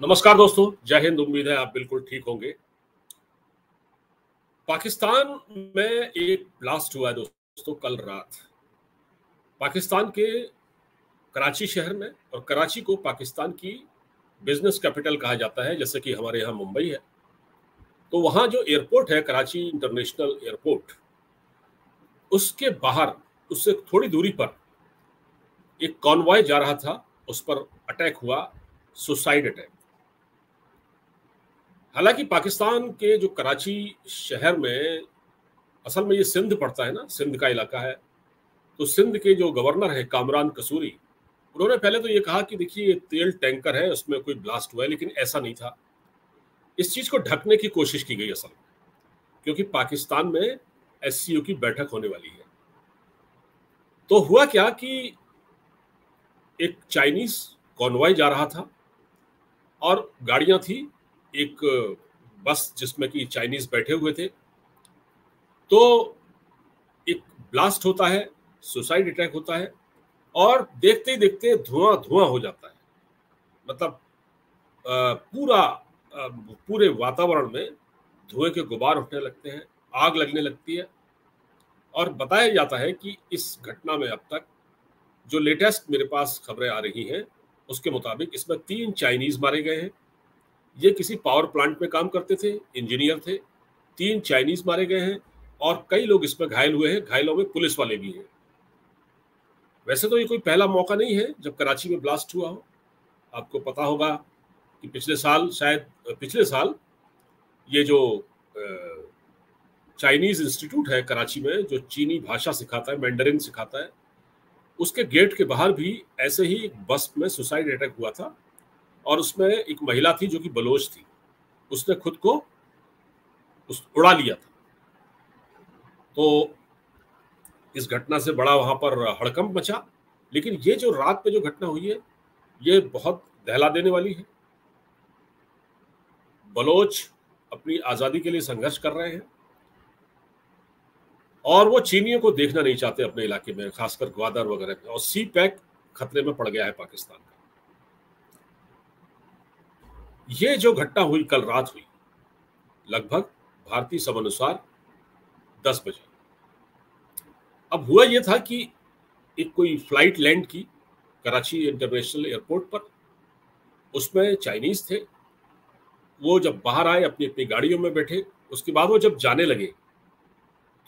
नमस्कार दोस्तों, जय हिंद। उम्मीद है आप बिल्कुल ठीक होंगे। पाकिस्तान में एक ब्लास्ट हुआ है दोस्तों कल रात। पाकिस्तान के कराची शहर में, और कराची को पाकिस्तान की बिजनेस कैपिटल कहा जाता है, जैसे कि हमारे यहाँ मुंबई है। तो वहाँ जो एयरपोर्ट है, कराची इंटरनेशनल एयरपोर्ट, उसके बाहर, उससे थोड़ी दूरी पर एक कॉन्वॉय जा रहा था, उस पर अटैक हुआ, सुसाइड अटैक। हालांकि पाकिस्तान के जो कराची शहर में, असल में ये सिंध पड़ता है ना, सिंध का इलाका है। तो सिंध के जो गवर्नर है कामरान कसूरी, उन्होंने पहले तो ये कहा कि देखिए ये तेल टैंकर है, उसमें कोई ब्लास्ट हुआ है, लेकिन ऐसा नहीं था। इस चीज को ढकने की कोशिश की गई असल में, क्योंकि पाकिस्तान में एससीओ की बैठक होने वाली है। तो हुआ क्या कि एक चाइनीज कॉन्वॉय जा रहा था और गाड़ियां थी, एक बस जिसमें कि चाइनीज बैठे हुए थे। तो एक ब्लास्ट होता है, सुसाइड अटैक होता है, और देखते ही देखते धुआं धुआं हो जाता है। मतलब पूरे वातावरण में धुएं के गुबार उठने लगते हैं, आग लगने लगती है। और बताया जाता है कि इस घटना में अब तक जो लेटेस्ट मेरे पास खबरें आ रही हैं, उसके मुताबिक इसमें 3 चाइनीज मारे गए हैं। ये किसी पावर प्लांट में काम करते थे, इंजीनियर थे। 3 चाइनीज मारे गए हैं और कई लोग इसमें घायल हुए हैं। घायलों में पुलिस वाले भी हैं। वैसे तो ये कोई पहला मौका नहीं है जब कराची में ब्लास्ट हुआ हो। आपको पता होगा कि पिछले साल, शायद पिछले साल, ये जो चाइनीज इंस्टीट्यूट है कराची में, जो चीनी भाषा सिखाता है, मैंडरिन सिखाता है, उसके गेट के बाहर भी ऐसे ही एक बस में सुसाइड अटैक हुआ था। और उसमें एक महिला थी जो कि बलोच थी, उसने खुद को उड़ा लिया था। तो इस घटना से बड़ा वहां पर हड़कंप मचा। लेकिन ये जो रात में जो घटना हुई है, ये बहुत दहला देने वाली है। बलोच अपनी आजादी के लिए संघर्ष कर रहे हैं और वो चीनियों को देखना नहीं चाहते अपने इलाके में, खासकर ग्वादर वगैरह में। और सी पैक खतरे में पड़ गया है पाकिस्तान का। ये जो घटना हुई कल रात हुई, लगभग भारतीय समय अनुसार 10 बजे। अब हुआ ये था कि एक कोई फ्लाइट लैंड की कराची इंटरनेशनल एयरपोर्ट पर। उसमें चाइनीज थे। वो जब बाहर आए, अपनी अपनी गाड़ियों में बैठे, उसके बाद वो जब जाने लगे,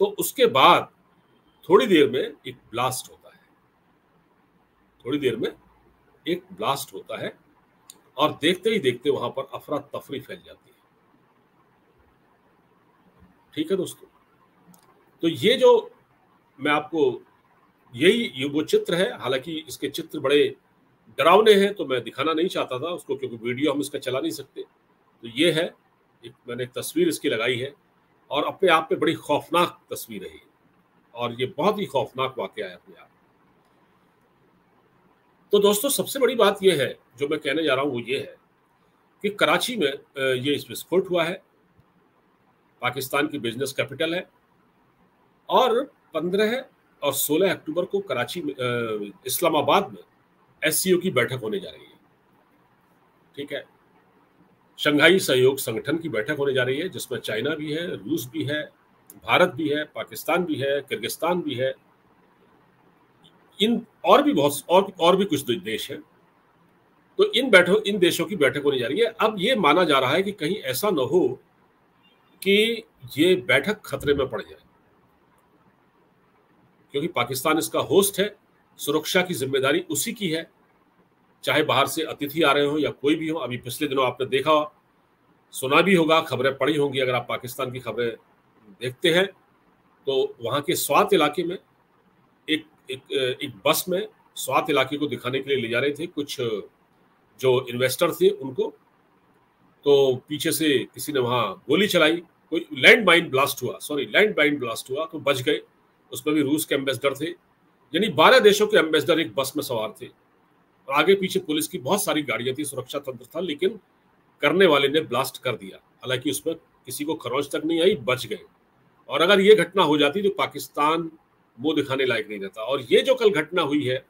तो उसके बाद थोड़ी देर में एक ब्लास्ट होता है। थोड़ी देर में एक ब्लास्ट होता है और देखते ही देखते वहां पर अफरा तफरी फैल जाती है। ठीक है दोस्तों, तो ये जो मैं आपको, ये वो चित्र है। हालांकि इसके चित्र बड़े डरावने हैं, तो मैं दिखाना नहीं चाहता था उसको, क्योंकि वीडियो हम इसका चला नहीं सकते। तो ये है, मैंने एक तस्वीर इसकी लगाई है, और अपने आप में बड़ी खौफनाक तस्वीर है ये। और ये बहुत ही खौफनाक वाकया है अपने आप। तो दोस्तों, सबसे बड़ी बात यह है जो मैं कहने जा रहा हूं, वो ये है कि कराची में ये विस्फोट हुआ है। पाकिस्तान की बिजनेस कैपिटल है। और 15 और 16 अक्टूबर को कराची में, इस्लामाबाद में एससीओ की बैठक होने जा रही है। ठीक है, शंघाई सहयोग संगठन की बैठक होने जा रही है, जिसमें चाइना भी है, रूस भी है, भारत भी है, पाकिस्तान भी है, किर्गिस्तान भी है, इन और भी बहुत और भी कुछ देश हैं। तो इन देशों की बैठक होने जा रही है। अब ये माना जा रहा है कि कहीं ऐसा न हो कि ये बैठक खतरे में पड़ जाए, क्योंकि पाकिस्तान इसका होस्ट है। सुरक्षा की जिम्मेदारी उसी की है, चाहे बाहर से अतिथि आ रहे हो या कोई भी हो। अभी पिछले दिनों आपने देखा, सुना भी होगा, खबरें पढ़ी होंगी अगर आप पाकिस्तान की खबरें देखते हैं। तो वहां के स्वात इलाके में एक एक एक बस में स्वात इलाके को दिखाने के लिए ले जा रहे थे कुछ जो इन्वेस्टर थे उनको। तो पीछे से किसी ने वहां गोली चलाई, कोई लैंड माइन ब्लास्ट हुआ, तो बच गए। उसमें भी रूस के एम्बेसडर थे। यानी 12 देशों के एम्बेसडर एक बस में सवार थे, और आगे पीछे पुलिस की बहुत सारी गाड़ियां थी, सुरक्षा तंत्र था। लेकिन करने वाले ने ब्लास्ट कर दिया। हालांकि उसमें किसी को खरोंच तक नहीं आई, बच गए। और अगर ये घटना हो जाती तो पाकिस्तान मुंह दिखाने लायक नहीं रहता। और ये जो कल घटना हुई है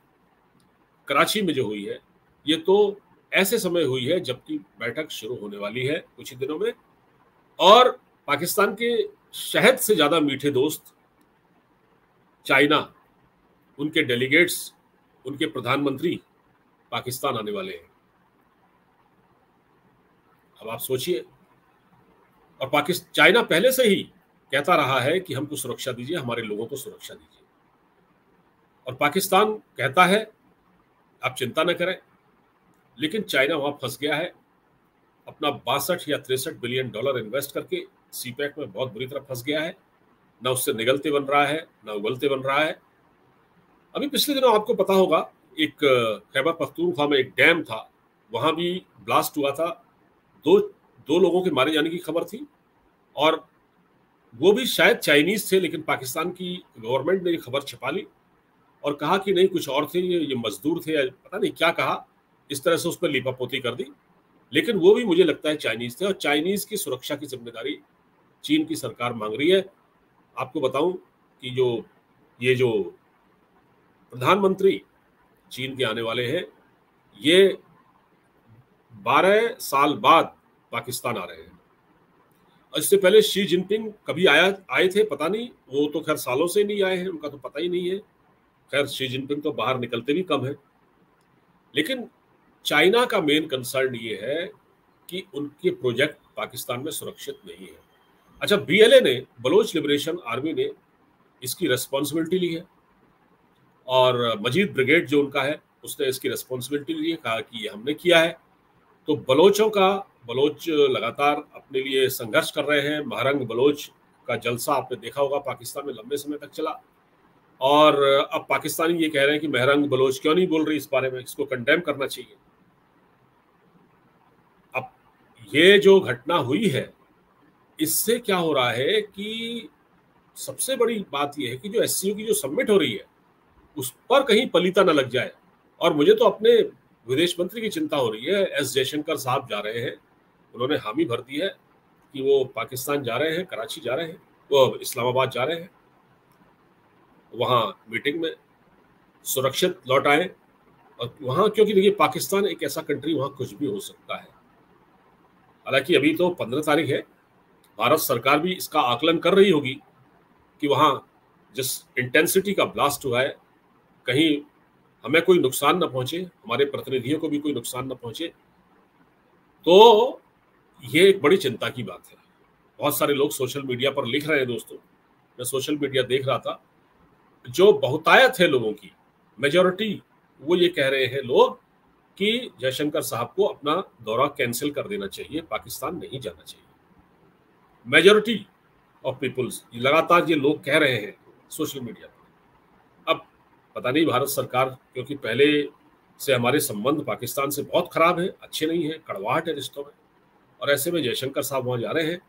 कराची में, जो हुई है, ये तो ऐसे समय हुई है जबकि बैठक शुरू होने वाली है कुछ ही दिनों में, और पाकिस्तान के शहद से ज्यादा मीठे दोस्त चाइना, उनके डेलीगेट्स, उनके प्रधानमंत्री पाकिस्तान आने वाले हैं। अब आप सोचिए, और पाकिस्तान चाइना पहले से ही कहता रहा है कि हमको सुरक्षा दीजिए, हमारे लोगों को सुरक्षा दीजिए, और पाकिस्तान कहता है आप चिंता न करें, लेकिन चाइना वहां फंस गया है अपना 62 या 63 बिलियन डॉलर इन्वेस्ट करके। सीपैक में बहुत बुरी तरह फंस गया है, ना उससे निगलते बन रहा है, ना उगलते बन रहा है। अभी पिछले दिनों आपको पता होगा, एक खैबर पख्तूनख्वा में एक डैम था, वहां भी ब्लास्ट हुआ था, दो लोगों के मारे जाने की खबर थी, और वो भी शायद चाइनीज थे, लेकिन पाकिस्तान की गवर्नमेंट ने ये खबर छिपा ली और कहा कि नहीं कुछ और थे, ये मजदूर थे, पता नहीं क्या कहा, इस तरह से उस पर लीपापोती कर दी। लेकिन वो भी मुझे लगता है चाइनीज थे, और चाइनीज की सुरक्षा की जिम्मेदारी चीन की सरकार मांग रही है। आपको बताऊं कि जो प्रधानमंत्री चीन के आने वाले हैं, ये 12 साल बाद पाकिस्तान आ रहे हैं। इससे पहले शी जिनपिंग कभी आए थे पता नहीं, वो तो खैर सालों से नहीं आए हैं, उनका तो पता ही नहीं है। खैर शी जिनपिंग तो बाहर निकलते भी कम है। लेकिन चाइना का मेन कंसर्न ये है कि उनके प्रोजेक्ट पाकिस्तान में सुरक्षित नहीं है। अच्छा, बीएलए ने, बलोच लिबरेशन आर्मी ने इसकी रेस्पॉन्सिबिलिटी ली है, और मजीद ब्रिगेड जो उनका है उसने इसकी रेस्पॉन्सिबिलिटी ली है, कहा कि ये हमने किया है। तो बलोच लगातार अपने लिए संघर्ष कर रहे हैं। महरंग बलोच का जलसा आपने देखा होगा, पाकिस्तान में लंबे समय तक चला, और अब पाकिस्तानी ये कह रहे हैं कि महरंग बलोच क्यों नहीं बोल रही इस बारे में, इसको कंडेम करना चाहिए। अब ये जो घटना हुई है, इससे क्या हो रहा है कि सबसे बड़ी बात यह है कि जो एससीओ की जो सबमिट हो रही है उस पर कहीं पलीता न लग जाए। और मुझे तो अपने विदेश मंत्री की चिंता हो रही है। एस जयशंकर साहब जा रहे हैं, उन्होंने हामी भर दी है कि वो पाकिस्तान जा रहे हैं, कराची जा रहे हैं, वो इस्लामाबाद जा रहे हैं, वहाँ मीटिंग में सुरक्षित लौट आए। और वहाँ, क्योंकि देखिए पाकिस्तान एक ऐसा कंट्री, वहाँ कुछ भी हो सकता है। हालांकि अभी तो 15 तारीख है, भारत सरकार भी इसका आकलन कर रही होगी कि वहाँ जिस इंटेंसिटी का ब्लास्ट हुआ है, कहीं हमें कोई नुकसान न पहुंचे, हमारे प्रतिनिधियों को भी कोई नुकसान न पहुंचे। तो ये एक बड़ी चिंता की बात है। बहुत सारे लोग सोशल मीडिया पर लिख रहे हैं। दोस्तों, मैं सोशल मीडिया देख रहा था, जो बहुतायत है लोगों की, मेजॉरिटी, वो ये कह रहे हैं लोग कि जयशंकर साहब को अपना दौरा कैंसिल कर देना चाहिए, पाकिस्तान नहीं जाना चाहिए। मेजॉरिटी ऑफ पीपुल्स, लगातार ये लोग कह रहे हैं सोशल मीडिया पर। अब पता नहीं भारत सरकार, क्योंकि पहले से हमारे संबंध पाकिस्तान से बहुत खराब है, अच्छे नहीं है, कड़वाहट है रिश्तों में, और ऐसे में जयशंकर साहब वहाँ जा रहे हैं,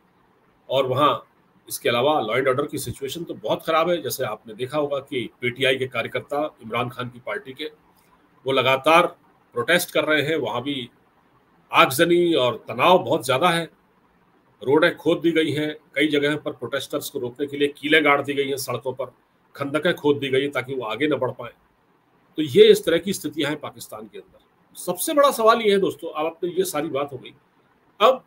और वहाँ इसके अलावा लॉ एंड ऑर्डर की सिचुएशन तो बहुत खराब है। जैसे आपने देखा होगा कि पीटीआई के कार्यकर्ता, इमरान खान की पार्टी के, वो लगातार प्रोटेस्ट कर रहे हैं। वहाँ भी आगजनी और तनाव बहुत ज़्यादा है। रोडें खोद दी गई हैं, कई जगह पर प्रोटेस्टर्स को रोकने के लिए कीलें गाड़ दी गई हैं, सड़कों पर खंदकें खोद दी गई ताकि वो आगे न बढ़ पाए। तो ये इस तरह की स्थितियां हैं पाकिस्तान के अंदर। सबसे बड़ा सवाल ये है दोस्तों, अब आपने ये सारी बात हो गई, अब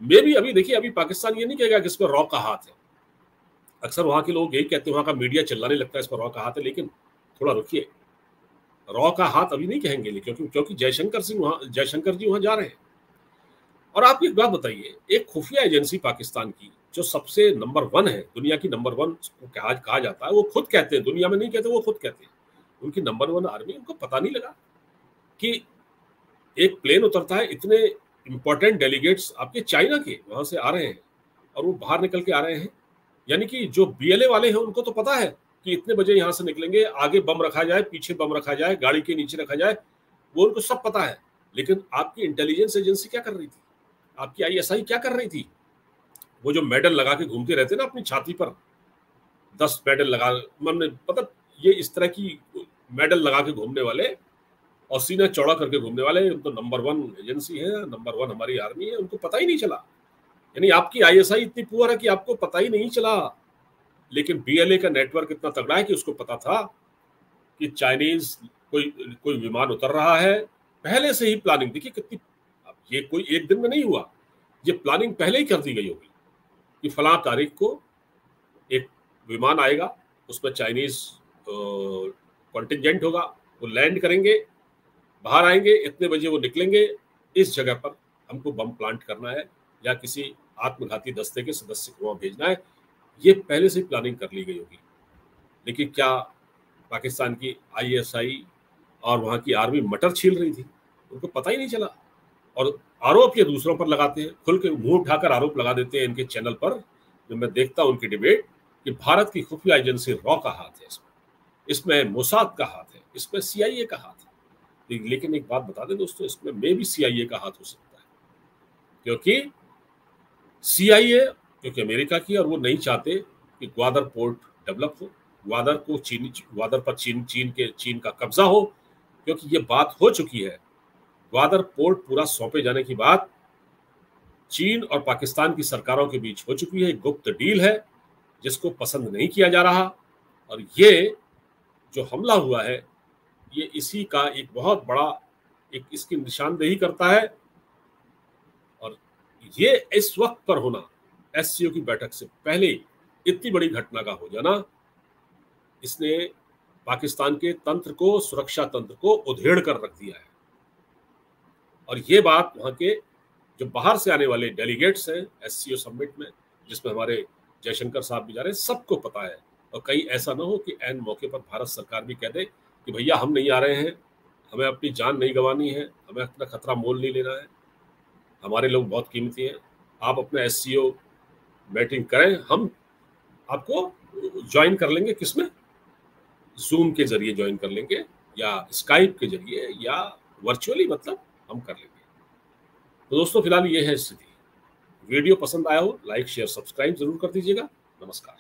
मे भी अभी देखिए, अभी पाकिस्तान ये नहीं कहेगा कि इस पर रॉ का हाथ है। अक्सर वहां के लोग यही कहते हैं, वहां का मीडिया चिल्लाने लगता है इस पर रॉ का हाथ है, लेकिन थोड़ा रुकिए, रॉ का हाथ अभी नहीं कहेंगे, क्योंकि जयशंकर जी वहां जा रहे हैं। और आप एक बात बताइए, एक खुफिया एजेंसी पाकिस्तान की जो सबसे नंबर 1 है, दुनिया की नंबर 1 कहा जाता है, वो खुद कहते हैं, दुनिया में नहीं कहते, वो खुद कहते हैं, उनकी नंबर 1 आर्मी, उनको पता नहीं लगा कि एक प्लेन उतरता है, इतने इंपॉर्टेंट डेलीगेट्स आपके चाइना के वहां से आ रहे हैं, और वो बाहर निकल के आ रहे हैं। यानी कि जो बीएलए वाले हैं उनको तो पता है कि इतने बजे यहां से निकलेंगे, आगे बम रखा जाए, पीछे बम रखा जाए, गाड़ी के नीचे रखा जाए, वो उनको सब पता है। लेकिन आपकी इंटेलिजेंस एजेंसी क्या कर रही थी, आपकी आईएसआई क्या कर रही थी? वो जो मेडल लगा के घूमते रहते ना अपनी छाती पर, 10 मेडल लगा, मतलब ये इस तरह की मेडल लगा के घूमने वाले और सीना चौड़ा करके घूमने वाले, तो नंबर 1 एजेंसी है, नंबर 1 हमारी आर्मी है, उनको पता ही नहीं चला। यानी आपकी आईएसआई इतनी पुअर है कि आपको पता ही नहीं चला। लेकिन बीएलए का नेटवर्क इतना तगड़ा है कि उसको पता था कि चाइनीज कोई विमान उतर रहा है, पहले से ही प्लानिंग, देखिए कितनी, अब ये कोई एक दिन में नहीं हुआ, ये प्लानिंग पहले ही कर दी गई होगी कि फलां तारीख को एक विमान आएगा, उसमें चाइनीज कॉन्टिजेंट होगा, वो लैंड करेंगे, बाहर आएंगे, इतने बजे वो निकलेंगे, इस जगह पर हमको बम प्लांट करना है या किसी आत्मघाती दस्ते के सदस्य को वहां भेजना है। ये पहले से प्लानिंग कर ली गई होगी। लेकिन क्या पाकिस्तान की आईएसआई और वहां की आर्मी मटर छील रही थी? उनको पता ही नहीं चला। और आरोप ये दूसरों पर लगाते हैं, खुल के मुंह उठाकर आरोप लगा देते हैं इनके चैनल पर, जब मैं देखता हूं उनकी डिबेट, कि भारत की खुफिया एजेंसी रॉ का हाथ है इसमें मोसाद का हाथ है, इसमें सीआईए का हाथ है। लेकिन एक बात बता दें दोस्तों, इसमें मे भी सीआईए का हाथ हो सकता है, क्योंकि सीआईए क्योंकि अमेरिका की, और वो नहीं चाहते कि ग्वादर पोर्ट डेवलप हो, ग्वादर पर चीन का कब्जा हो, क्योंकि ये बात हो चुकी है। ग्वादर पोर्ट पूरा सौंपे जाने की बात चीन और पाकिस्तान की सरकारों के बीच हो चुकी है, गुप्त डील है जिसको पसंद नहीं किया जा रहा। और ये जो हमला हुआ है, ये इसी का एक बहुत बड़ा एक इसकी निशानदेही करता है। और ये इस वक्त पर होना, एससीओ की बैठक से पहले इतनी बड़ी घटना का हो जाना, इसने पाकिस्तान के तंत्र को, सुरक्षा तंत्र को उधेड़ कर रख दिया है। और ये बात वहां के जो बाहर से आने वाले डेलीगेट्स हैं एससीओ समिट में, जिसमें हमारे जयशंकर साहब भी जा रहे हैं, सबको पता है। और कहीं ऐसा ना हो कि ऐन मौके पर भारत सरकार भी कह दे कि भैया हम नहीं आ रहे हैं, हमें अपनी जान नहीं गंवानी है, हमें अपना खतरा मोल नहीं लेना है, हमारे लोग बहुत कीमती हैं, आप अपना एससीओ मीटिंग करें, हम आपको ज्वाइन कर लेंगे, किसमें, जूम के जरिए ज्वाइन कर लेंगे या स्काइप के जरिए या वर्चुअली, मतलब हम कर लेंगे। तो दोस्तों फिलहाल ये है स्थिति। वीडियो पसंद आया हो, लाइक शेयर सब्सक्राइब जरूर कर दीजिएगा। नमस्कार।